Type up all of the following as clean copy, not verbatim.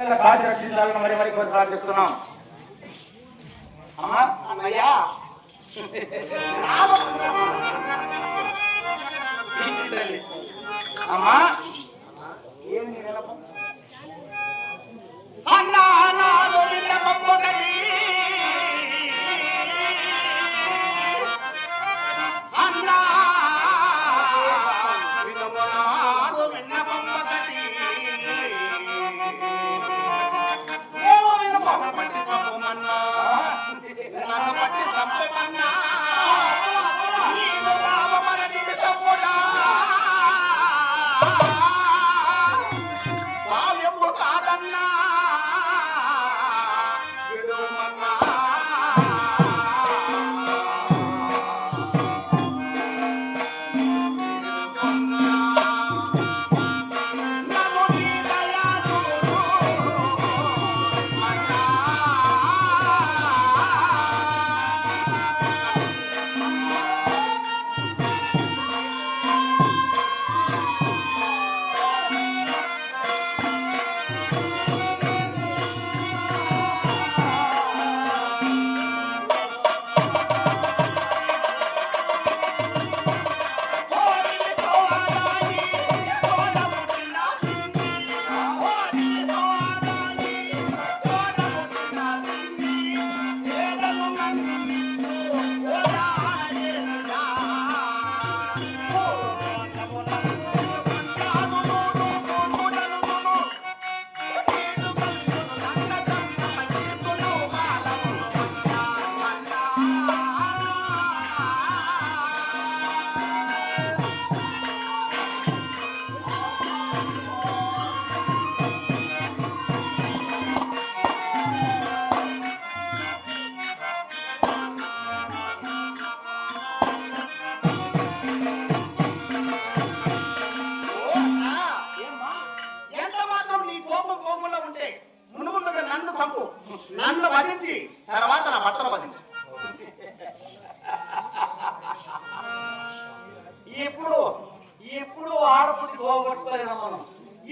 కాశీ రక్షించాలని మరి మరి కోరి ప్రార్థిస్తున్నాం. అమ్మా అన్నయ్యా అమ్మా ఏమి నీ విన్నపం? అన్నా నాలో విన్నపొకటి అన్నా నాలో విన్నపొకటి ఏమో విన్నపం? పట్టి సంపమన్నా నన్ను పట్టి సంపమన్నా నీవు రావమని సంపడా భావ్యము కాదన్నా విడుమన్నా నన్ను నీ దయను అన్నా ఎంత మాత్రం నీ కోపం కోపంలో ఉంటే మునుముందుగా నన్ను చంపు నన్ను వధించి తర్వాత నా భర్తను వధించు ఇప్పుడు ఇప్పుడు ఆడబుద్ధి పోగొట్టుకోలేదా మనం?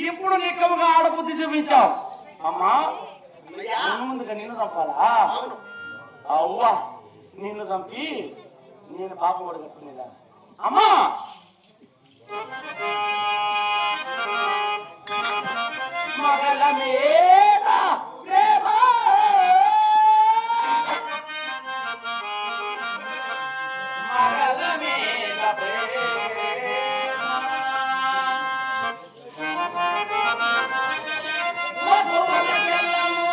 ఇప్పుడు నిక్కముగా ఆడబుద్ధి చూపించావు అమ్మా. ముందుగా నిన్ను చంపాలా? అవును అవ్వా నిన్ను చంపి నేను పాపం కూడా కట్టుకునేదా అమ్మా? మగల మీద ప్రేమ మగల మీద ప్రేమ మధువన జలము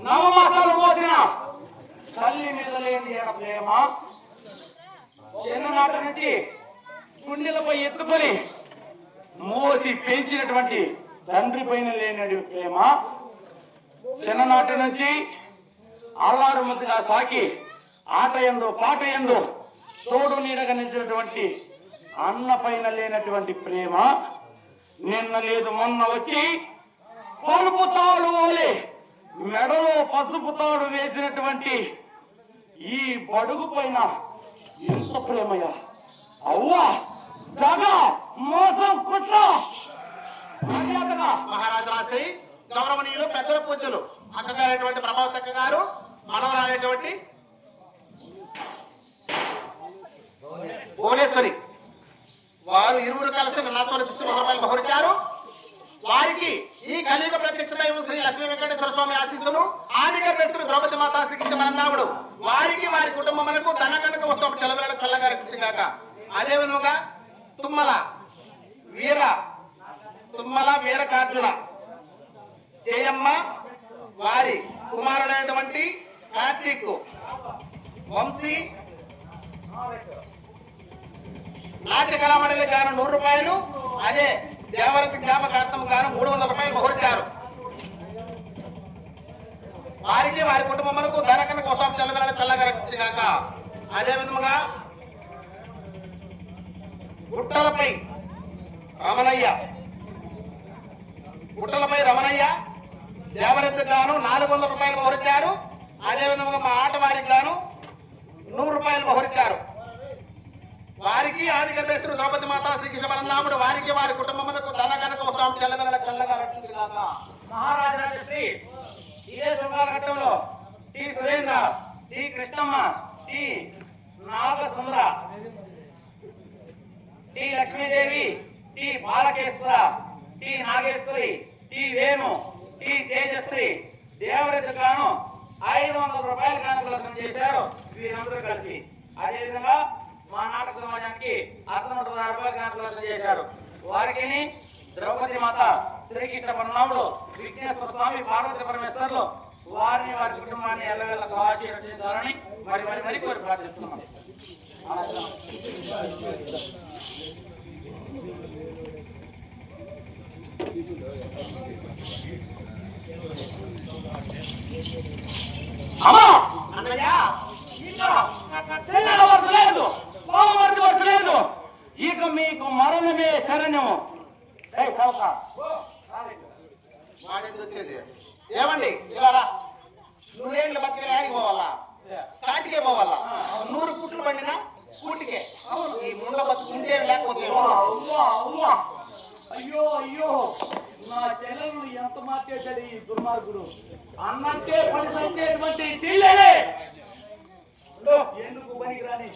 నవమాసాలు మోసిన తల్లి మీద లేని ప్రేమ, చిన్ననాటి నుంచి గుండెలపై ఎత్తుకొని మోసి పెంచినటువంటి తండ్రి పైన లేని ప్రేమ, చిన్ననాటి నుంచి అల్లారు ముద్దుగా సాకి ఆట ఎందు పాట ఎందు తోడు నీడగా నిలిచినటువంటి అన్న పైన లేనటువంటి ప్రేమ, నిన్న లేదు మొన్న వచ్చి పలుపు తాడు ఓలే మెడలో పసుపు తాడు వేసినటువంటి ఈ బడుగు పైన ఎంత ప్రేమయ్యా! అవ్వా జగ మోసం కుట్ర మహారాజు రాత్రి గౌరవనీయులు పెద్దల పూజలు అక్కగారైనటువంటి ప్రభావతక్క గారు, మనవరాలైనటువంటి భువనేశ్వరి వారు ఇరువురు కలిసి నాతో రూపాయలు బహురించారు. వారికి ఈ కలియుగ ప్రత్యక్ష దైవం శ్రీ లక్ష్మీ వెంకటేశ్వర స్వామి ఆశీస్సులు, ఆదిక పెట్టుకుని ద్రౌపది మాతా శ్రీకృష్ణ మన్నాముడు వారికి వారి కుటుంబములకు ధన కనుక వస్తూ చెలవేళ చల్లగారి కృష్ణగాక. అదే విధముగా తుమ్మల వీరకార్జున జయమ్మ వారి కుమారుడైనటువంటి కార్తీక్ వంశీ నాట్య కళామండలి గాను 100 రూపాయలు, అదే దేవరతి జ్ఞాపకార్థం గాను 300 రూపాయలు బహురించారు. వారికి వారి కుటుంబములకు ధనకన కోసం చల్లగాక చల్లగాక. అదే విధముగా గుట్టలపై రమణయ్య దేవరతి గాను 400 రూపాయలు బహురించారు. అదే విధముగా మా ఆట వారికి గాను 100 రూపాయలు బహురించారు. వారికి ఆదిక పేరు ద్రౌపది మాతా శ్రీకృష్ణ పరనాముడు వారికి వారి కుటుంబములకు ధన కనుక వస్తాం చల్లగా మహారాజశ్రీ ఇదే శుభాఘట్టంలో T Surendra, T Krishnamma, T Nagasundara, T Lakshmidevi, T Balakeswara, T Nageswari, T Venu, T Tejasri దేవరతి గాను 500 రూపాయలు కానుకలు చేశారు వీరందరూ కలిసి. అదేవిధంగా మా నాటక సమాజానికి 160 రూపాయలు కానుకలు చేశారు. వారికి ద్రౌపది మాత శ్రీకృష్ణ పరనాముడు విఘ్నేశ్వర స్వామి పార్వతి పరమేశ్వర్లు వారిని వారి కుటుంబాన్ని ఎల్లవేళకు ఆశీర్వదించాలని మరి కోరి ప్రార్థిస్తున్నాం. అమ్మా అన్నయ్య లేదు, ఇక మీకు మరణమే శరణ్యము. వచ్చేది ఏమండి ఇలా 100 ఏళ్ళ బతికే ఆడికి పోవాలా, కాటికే పోవాలా, 100 పుట్లు పండినా కూటికే ఈ ముండ బతుకు ఉంటే లేకపోతే అయ్యో నా చెల్లెలు ఎంత మార్చేశాడు ఈ దుర్మార్గుడు. అన్నంటే పని సంచేటువంటి చెల్లెలే ఎందుకు పనికిరాని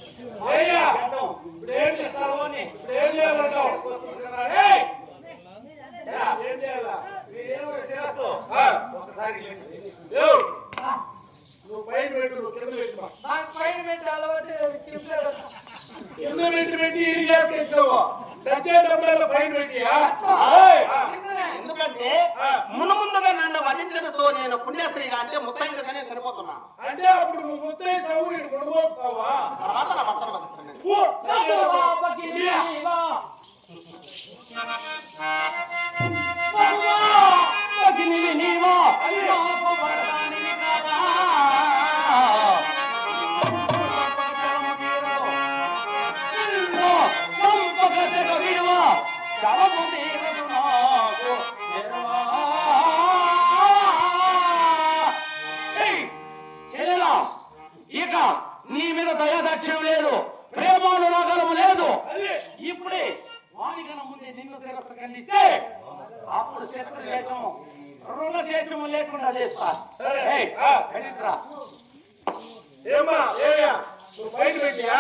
శిరస్సు ఒకసారి నువ్వు పైన పెట్టు, నువ్వు కింద పెట్టు. పైన పెట్టి అలవాటు కింద పెట్టి ఇరిగేసుకేసినావు. సచ్చేటప్పుడు పైన పెట్టి ఎందుకంటే ముందుగా నన్ను వధించిన సో నేను పుణ్యశ్రీగా అంటే ముత్తైదుగానే సరిపోతున్నా. అంటే అప్పుడు నువ్వు ముత్తైసావు, నేను కొనుగోస్తావా? తర్వాత నా భర్తను వధించండి. ఇక నీ మీద దయాదాక్ష్యం లేదు, ప్రేమానురాగము లేదు. ఇప్పుడే వాణిగణ ముందే నిన్ను శిరస్సు ఖండిస్తే అప్పుడు శత్రుశేషము రుణశేషము లేకుండా చేస్తా. ఏమా నువ్వు పైన పెట్టియా?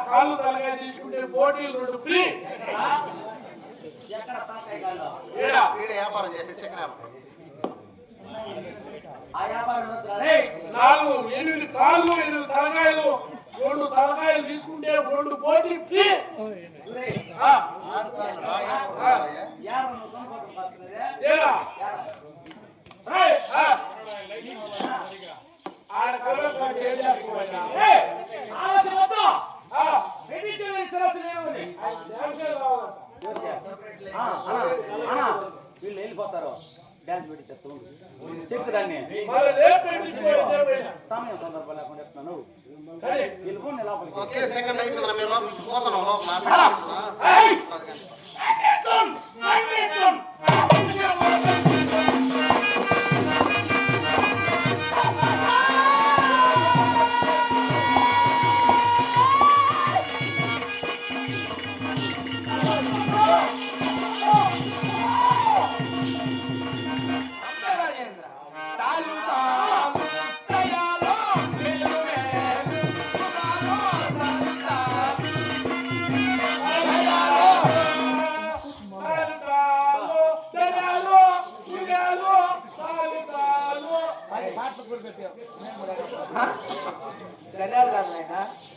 కాళ్ళు తలకాయ తీసుకుంటే పోటీలు 2 ఫ్రీ. ఎక్కడ తలకాయ కాళ్ళు? ఈడ ఈడ వ్యాపారం చేసి చికెన్ వ్యాపారం. ఆ వ్యాపారం వద్దురా రేయ్. 8 కాళ్ళు 8 తలకాయలు 2 తలకాయలు తీసుకుంటే 2 పోటీ ఫ్రీ. రేయ్, ఆ, యాడ నువ్వు కొనుక్కోవడం వస్తున్నదే? ఈడ. ఏయ్, ఆ. ఆడ కలవకాడు ఏం చేసుకోవాలా? రేయ్, ఆలోచన వద్దు. ఆ, పెట్టించే సరస్సు నేను ఉంది. ఆయన డ్యాన్సే కావాలి. అన్నా వీళ్ళు వెళ్ళిపోతారు. డాన్స్ పెట్టించేస్తూ చెక్కు దాన్ని మరి రేపు పెట్టించుకోవాలి. సమయం సందర్భం లేకుండా చెప్తున్నాను. సరే. వెళ్ళిపోండి లోపలికి. ఒకే సెకండ్ అయిపోయింది మీరు లోపలికి పోతున్నాం లోపల. ఏయ్!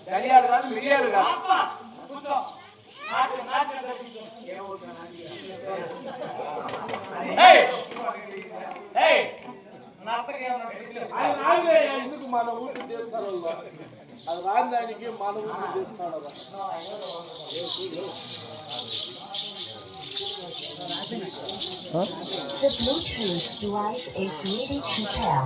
ధనియాలు కాదు మిరియాలు కాదు. అప్ప, కూర్చో. నాట్యం తగ్గించు. ఏయ్! ఏయ్! నర్తకి ఏమన్నా పెట్టించు. ఆయన రాజే ఎందుకు మన ఊరికి చేస్తారు వాళ్ళు? అది రాని దానికి మన ఊరికి చేస్తాడు. The Bluetooth device is ready to pair.